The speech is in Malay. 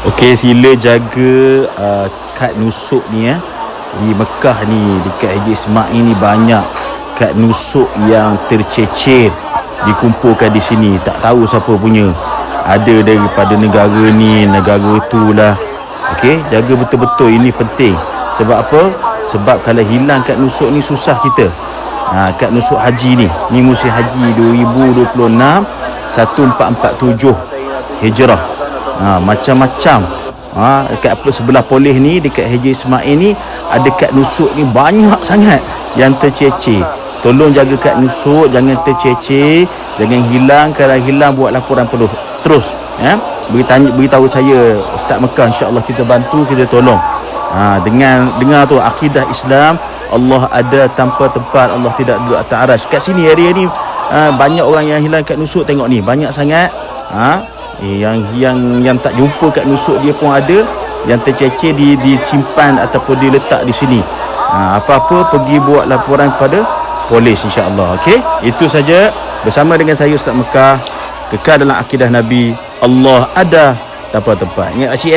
Okey, sila jaga kad nusuk ni Di Mekah ni, dekat Haji Ismail ni banyak kad nusuk yang tercecer dikumpulkan di sini. Tak tahu siapa punya. Ada daripada negara ni, negara tu lah. Okey, jaga betul-betul, ini penting. Sebab apa? Sebab kalau hilang kad nusuk ni susah kita. Kad nusuk haji ni musim haji 2026 1447 Hijrah. Macam-macam. Dekat sebelah polis ni, dekat Haji Ismail ni ada kad nusuk ni banyak sangat yang tercecer. Tolong jaga kad nusuk, jangan tercecer, jangan hilang. Kalau hilang buat laporan terus beritahu saya, Ustaz Mekah, insya-Allah kita bantu, kita tolong. Dengan dengar tu akidah Islam, Allah ada tanpa tempat, Allah tidak duduk atas arasy. Kat sini area ni banyak orang yang hilang kad nusuk, tengok ni banyak sangat. Yang tak jumpa kad nusuk dia pun ada, yang tercecer disimpan ataupun diletak di sini. Apa-apa pergi buat laporan pada polis, insya-Allah. Okey, itu saja bersama dengan saya Ustaz Mekah. Kekal dalam akidah Nabi, Allah ada tanpa tempat. Ingat pakcik